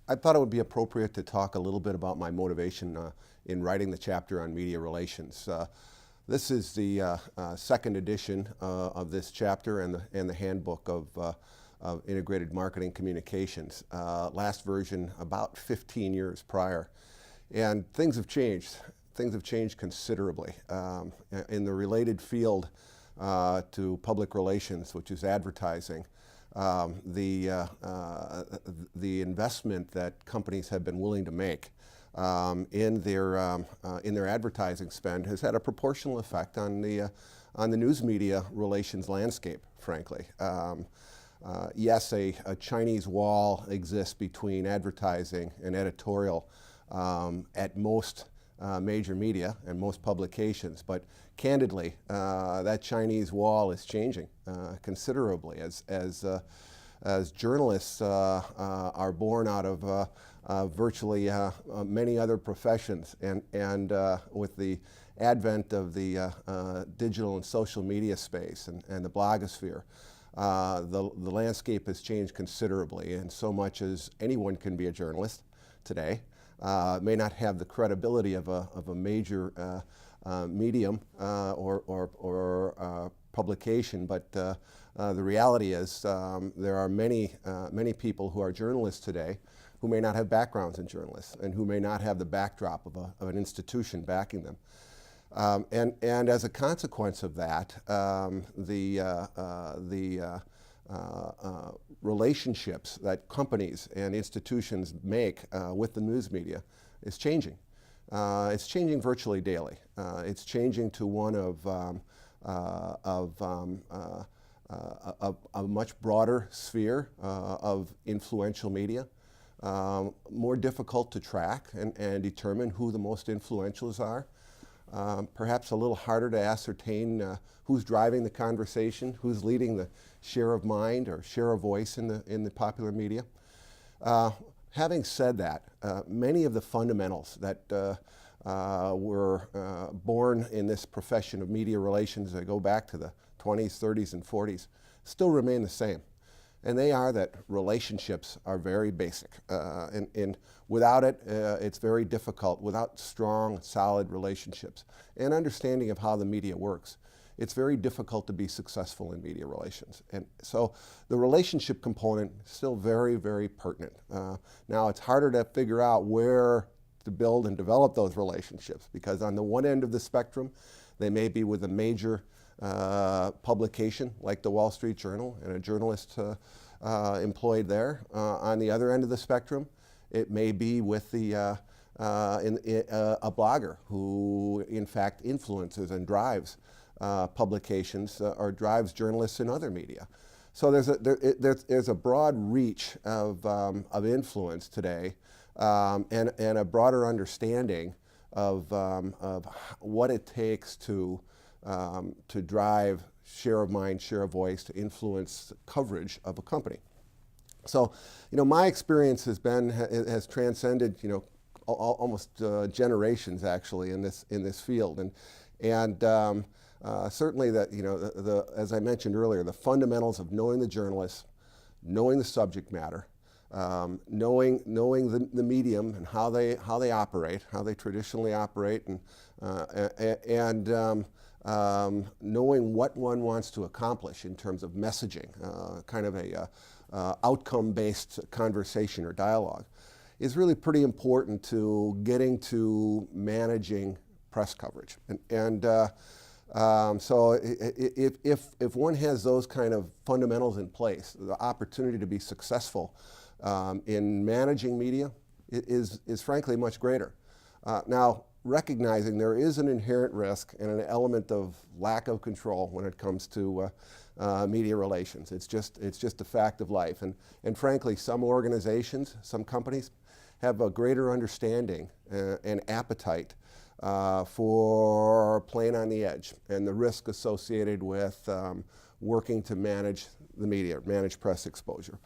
I thought it would be appropriate to talk a little bit about my motivation in writing the chapter on media relations. This is the second edition of this chapter and the handbook of integrated marketing communications. Last version about 15 years prior. And things have changed. Things have changed considerably. In the related field to public relations, which is advertising, the investment that companies have been willing to make in their advertising spend has had a proportional effect on the news media relations landscape, frankly. Yes, a Chinese wall exists between advertising and editorial at most major media and most publications, but candidly, that Chinese wall is changing considerably as journalists are born out of virtually many other professions, and with the advent of the digital and social media space and the blogosphere, the landscape has changed considerably, and so much as anyone can be a journalist today. May not have the credibility of a major medium or publication, but the reality is there are many people who are journalists today who may not have backgrounds in journalists and who may not have the backdrop of an institution backing them. And as a consequence of that, the relationships that companies and institutions make with the news media is changing. It's changing virtually daily. It's changing to one of a much broader sphere of influential media, more difficult to track and determine who the most influentials are. Perhaps a little harder to ascertain who's driving the conversation, who's leading the share of mind or share of voice in the popular media. Having said that, many of the fundamentals that were born in this profession of media relations that go back to the 20s, 30s, and 40s still remain the same. And they are that relationships are very basic. And without it, it's very difficult. Without strong, solid relationships and understanding of how the media works, it's very difficult to be successful in media relations. And so the relationship component is still very, very pertinent. Now, it's harder to figure out where to build and develop those relationships, because on the one end of the spectrum, they may be with a major publication like the Wall Street Journal and a journalist employed there. On the other end of the spectrum, it may be with a blogger who in fact influences and drives publications or drives journalists in other media. So there's a broad reach of influence today, and a broader understanding of what it takes to drive share of mind, share of voice, to influence coverage of a company. So, my experience has transcended, almost generations actually in this field, and certainly that as I mentioned earlier, the fundamentals of knowing the journalists, knowing the subject matter, knowing the medium and how they operate, how they traditionally operate, and knowing what one wants to accomplish in terms of messaging, kind of a outcome-based conversation or dialogue, is really pretty important to getting to managing press coverage. So if one has those kind of fundamentals in place, the opportunity to be successful in managing media is frankly much greater. Now, recognizing there is an inherent risk and an element of lack of control when it comes to media relations. It's just a fact of life. And frankly, some organizations, some companies have a greater understanding and appetite for playing on the edge and the risk associated with working to manage the media, manage press exposure.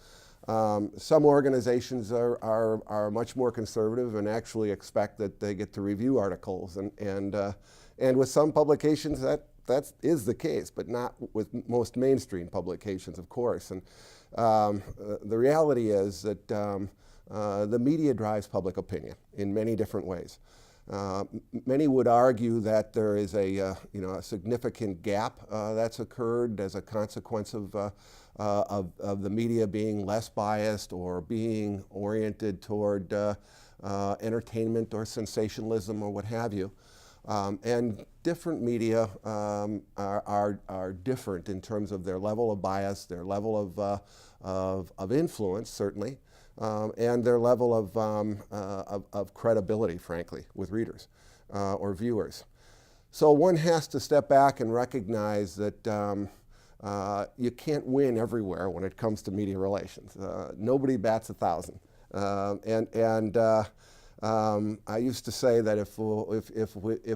Some organizations are much more conservative and actually expect that they get to review articles, and with some publications that is the case, but not with most mainstream publications, of course. And the reality is that the media drives public opinion in many different ways. Many would argue that there is a significant gap that's occurred as a consequence of the media being less biased or being oriented toward entertainment or sensationalism or what have you. And different media are different in terms of their level of bias, their level of influence, certainly, and their level of credibility, frankly, with readers or viewers. So one has to step back and recognize that you can't win everywhere when it comes to media relations. Nobody bats 1,000. I used to say that if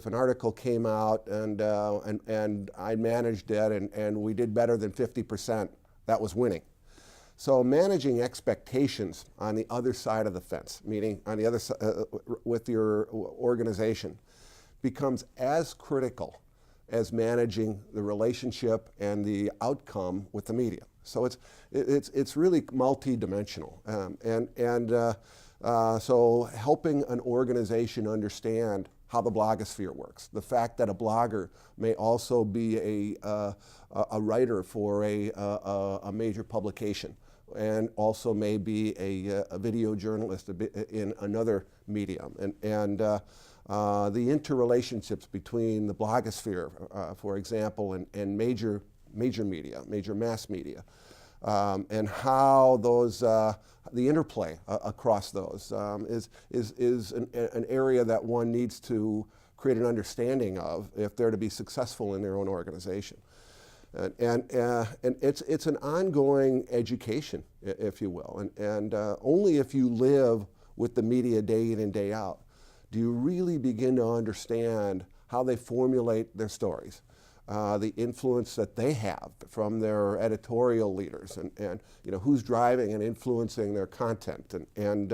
an article came out and I managed it and we did better than 50%, that was winning. So managing expectations on the other side of the fence, meaning on the other side with your organization, becomes as critical as managing the relationship and the outcome with the media. So it's really multi-dimensional, so helping an organization understand how the blogosphere works, the fact that a blogger may also be a writer for a major publication, and also may be a video journalist in another medium, and the interrelationships between the blogosphere, for example, and major media, major mass media, and how those the interplay across those is an area that one needs to create an understanding of if they're to be successful in their own organization. And it's an ongoing education, if you will, and only if you live with the media day in and day out do you really begin to understand how they formulate their stories, the influence that they have from their editorial leaders, and who's driving and influencing their content, and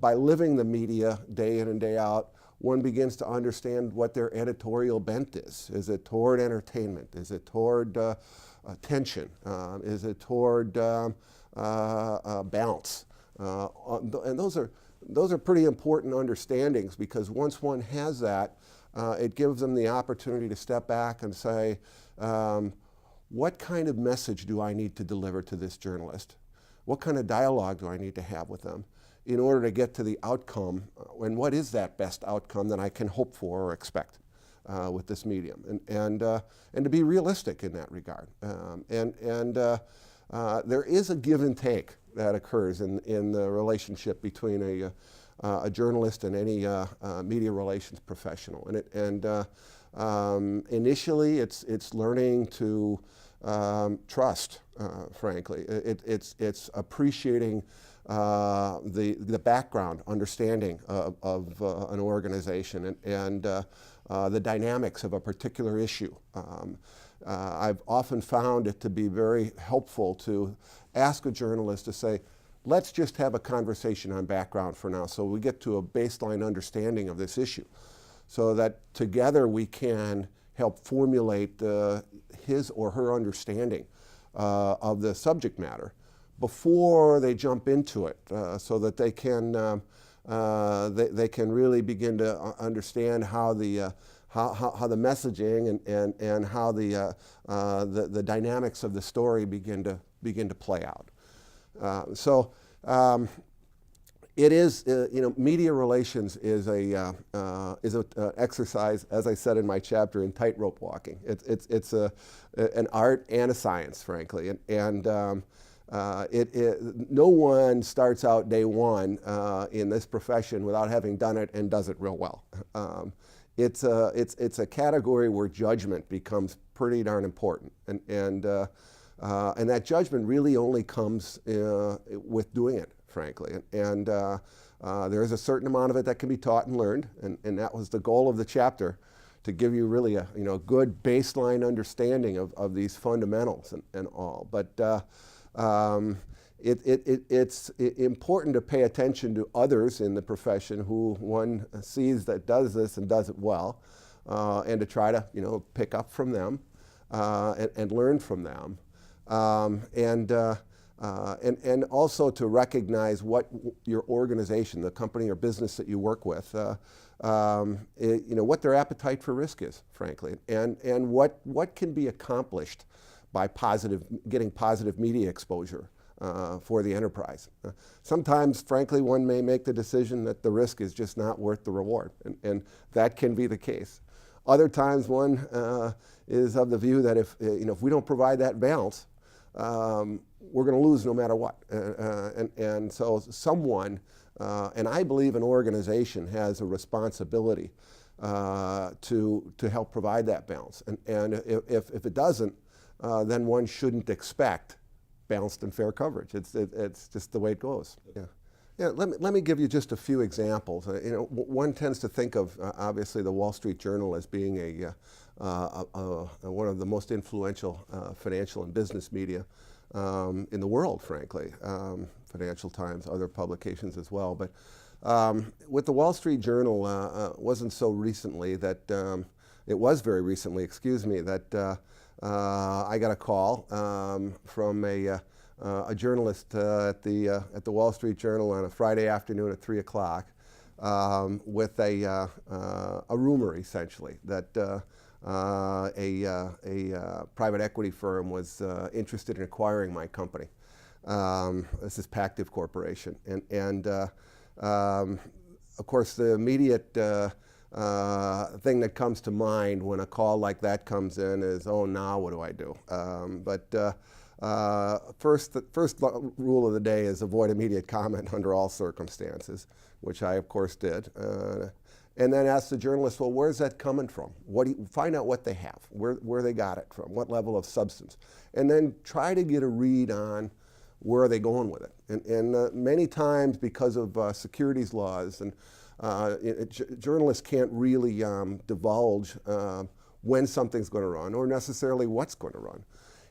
by living the media day in and day out, one begins to understand what their editorial bent is. Is it toward entertainment? Is it toward tension? Is it toward balance? And those are pretty important understandings, because once one has that, it gives them the opportunity to step back and say, what kind of message do I need to deliver to this journalist? What kind of dialogue do I need to have with them in order to get to the outcome, and what is that best outcome that I can hope for or expect with this medium, and to be realistic in that regard. There is a give and take that occurs in the relationship between a journalist and any media relations professional, and initially it's learning to trust, frankly. It's appreciating the background understanding of an organization and the dynamics of a particular issue. I've often found it to be very helpful to ask a journalist to say, let's just have a conversation on background for now, so we get to a baseline understanding of this issue, so that together we can help formulate his or her understanding of the subject matter before they jump into it, so that they can really begin to understand how the messaging and how the dynamics of the story begin to play out. It is, media relations is an exercise, as I said in my chapter, in tightrope walking. It's an art and a science, frankly, and no one starts out day one in this profession without having done it and does it real well. It's a category where judgment becomes pretty darn important, and that judgment really only comes with doing it, frankly. And there is a certain amount of it that can be taught and learned, and that was the goal of the chapter, to give you really a good baseline understanding of these fundamentals and all. But it's important to pay attention to others in the profession who one sees that does this and does it well, and to try to pick up from them and learn from them. And also to recognize what your organization, the company or business that you work with, what their appetite for risk is, frankly, and what can be accomplished by getting positive media exposure for the enterprise. Sometimes, frankly, one may make the decision that the risk is just not worth the reward, and that can be the case. Other times, one is of the view that if we don't provide that balance, we're going to lose no matter what. And so someone, and I believe an organization has a responsibility to help provide that balance. And if it doesn't, then one shouldn't expect balanced and fair coverage. It's just the way it goes. Yeah. Yeah, let me give you just a few examples. One tends to think of obviously the Wall Street Journal as being one of the most influential financial and business media in the world, frankly. Financial Times, other publications as well. But with the Wall Street Journal, wasn't so recently that it was very recently, excuse me, that I got a call from a journalist at the Wall Street Journal on a Friday afternoon at 3 o'clock with a rumor, essentially, that a private equity firm was interested in acquiring my company. This is Pactiv Corporation. And of course, the immediate thing that comes to mind when a call like that comes in is, oh, now what do I do? The first rule of the day is avoid immediate comment under all circumstances, which I, of course, did. And then ask the journalist, well, where's that coming from? Find out what they have, where they got it from, what level of substance. And then try to get a read on where are they going with it. And many times, because of securities laws, and journalists can't really divulge when something's going to run or necessarily what's going to run.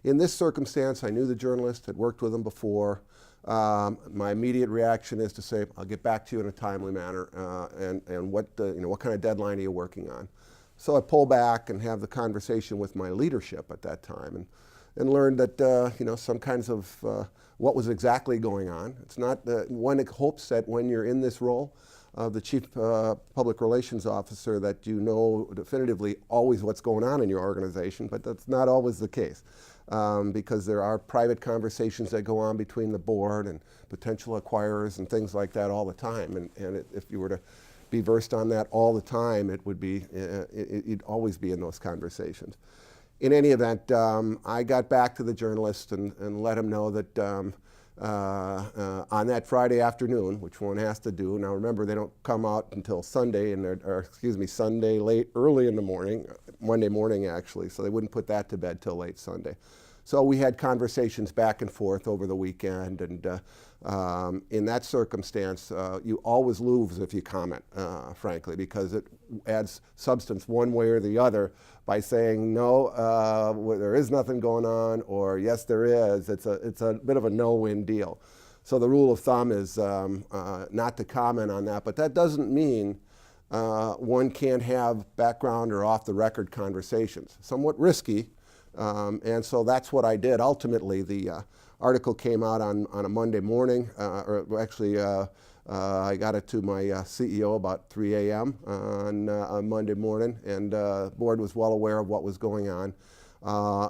In this circumstance, I knew the journalist, had worked with him before. My immediate reaction is to say, I'll get back to you in a timely manner, and what kind of deadline are you working on? So I pull back and have the conversation with my leadership at that time, and learned that some kinds of what was exactly going on. It's not one hopes that when you're in this role of the Chief Public Relations Officer that you know definitively always what's going on in your organization, but that's not always the case. Because there are private conversations that go on between the board and potential acquirers and things like that all the time. And if you were to be versed on that all the time, it would be, you'd always be in those conversations. In any event, I got back to the journalist and let him know that on that Friday afternoon, which one has to do, now remember they don't come out until Sunday, Sunday early in the morning, Monday morning actually, so they wouldn't put that to bed till late Sunday. So we had conversations back and forth over the weekend, and in that circumstance, you always lose if you comment, frankly, because it adds substance one way or the other by saying, no, there is nothing going on, or yes, there is. It's a bit of a no-win deal. So the rule of thumb is not to comment on that, but that doesn't mean one can't have background or off-the-record conversations. Somewhat risky, and so that's what I did. Ultimately, the article came out on a Monday morning, or actually I got it to my CEO about 3 a.m. on Monday morning, and the board was well aware of what was going on,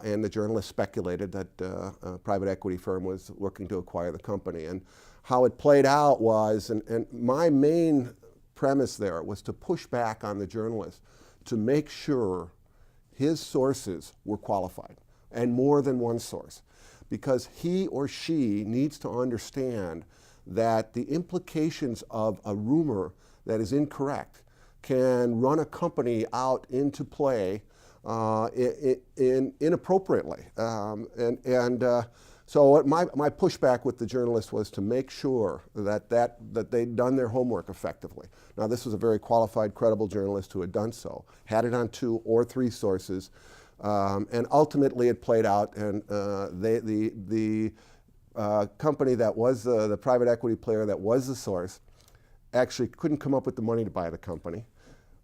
and the journalist speculated that a private equity firm was looking to acquire the company. And how it played out was, and my main premise there was to push back on the journalist to make sure his sources were qualified, and more than one source, because he or she needs to understand that the implications of a rumor that is incorrect can run a company out into play inappropriately. So my pushback with the journalist was to make sure that they'd done their homework effectively. Now, this was a very qualified, credible journalist who had done so, had it on 2 or 3 sources, and ultimately it played out, and the company that was the private equity player that was the source actually couldn't come up with the money to buy the company,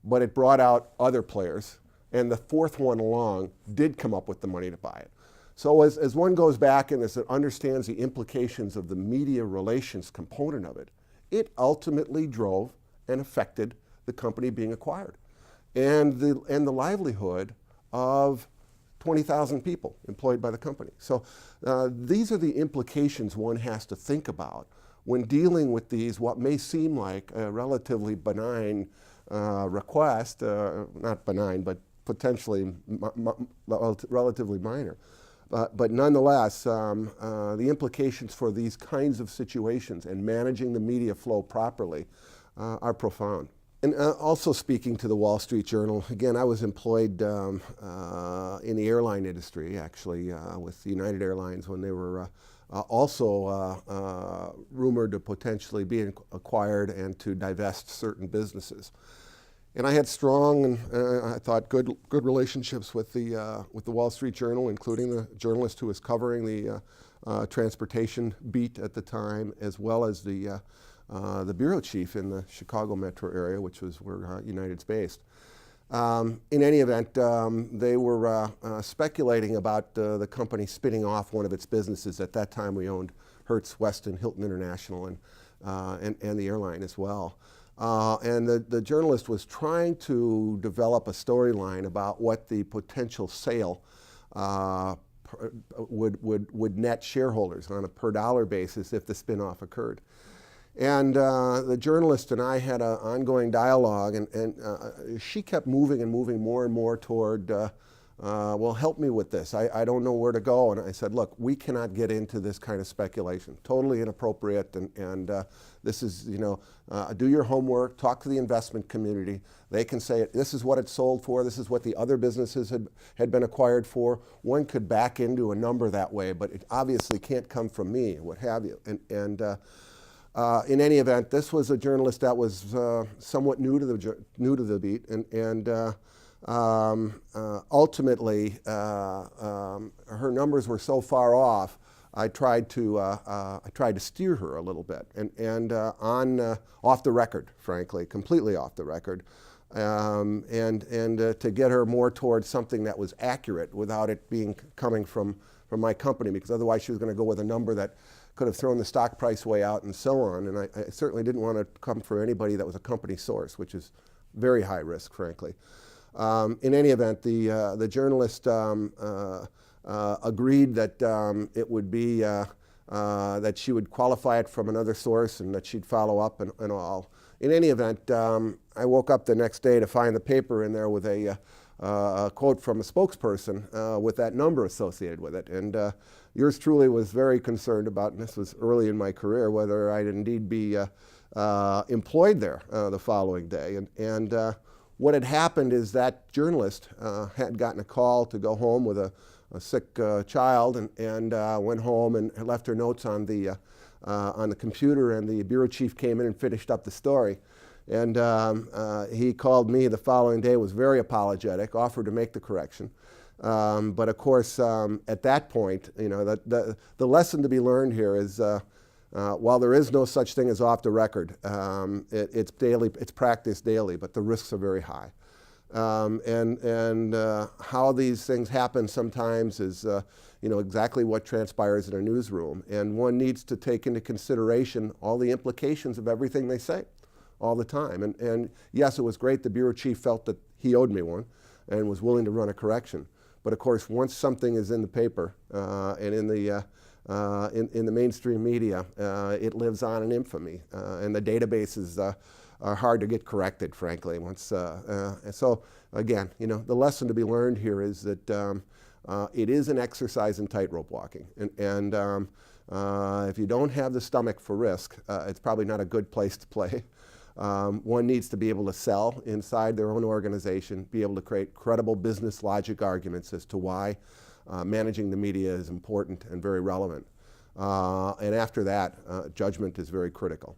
but it brought out other players, and the 4th one along did come up with the money to buy it. So as one goes back and as it understands the implications of the media relations component of it, it ultimately drove and affected the company being acquired and the livelihood of 20,000 people employed by the company. So these are the implications one has to think about when dealing with these, what may seem like a relatively benign request, not benign, but potentially relatively minor. But nonetheless, the implications for these kinds of situations and managing the media flow properly are profound. And also speaking to the Wall Street Journal, again, I was employed in the airline industry, actually, with United Airlines when they were also rumored to potentially be acquired and to divest certain businesses. And I had strong and I thought good relationships with the Wall Street Journal, including the journalist who was covering the transportation beat at the time, as well as the bureau chief in the Chicago metro area, which was where United's based. In any event, they were speculating about the company spinning off one of its businesses. At that time, we owned Hertz, Westin, Hilton International, and the airline as well. And the journalist was trying to develop a storyline about what the potential sale would net shareholders on a per dollar basis if the spinoff occurred. And the journalist and I had an ongoing dialogue, and she kept moving and moving more and more toward, well, help me with this. I don't know where to go. And I said, look, we cannot get into this kind of speculation. Totally inappropriate. And this is, do your homework, talk to the investment community. They can say, this is what it sold for. This is what the other businesses had been acquired for. One could back into a number that way, but it obviously can't come from me, what have you. In any event, this was a journalist that was somewhat new to the beat, and ultimately her numbers were so far off. I tried to steer her a little bit, and off the record, frankly, completely off the record, and to get her more towards something that was accurate without it coming from my company, because otherwise she was going to go with a number that could have thrown the stock price way out and so on. And I certainly didn't want to come from anybody that was a company source, which is very high risk, frankly. In any event, the journalist agreed that it would be, that she would qualify it from another source and that she'd follow up and all. In any event, I woke up the next day to find the paper in there with a quote from a spokesperson with that number associated with it. And yours truly was very concerned about, and this was early in my career, whether I'd indeed be employed there the following day. And what had happened is that journalist had gotten a call to go home with a sick child, and went home and left her notes on the computer, and the bureau chief came in and finished up the story. And he called me the following day, was very apologetic, offered to make the correction. But of course, at that point, the lesson to be learned here is, while there is no such thing as off the record, it's practiced daily, but the risks are very high. And how these things happen sometimes is, exactly what transpires in a newsroom. And one needs to take into consideration all the implications of everything they say all the time. And yes, it was great the bureau chief felt that he owed me one and was willing to run a correction. But of course, once something is in the paper and in the mainstream media, it lives on in infamy, and the databases are hard to get corrected, frankly. So again, the lesson to be learned here is that it is an exercise in tightrope walking, and if you don't have the stomach for risk, it's probably not a good place to play. One needs to be able to sell inside their own organization, be able to create credible business logic arguments as to why managing the media is important and very relevant. And after that, judgment is very critical.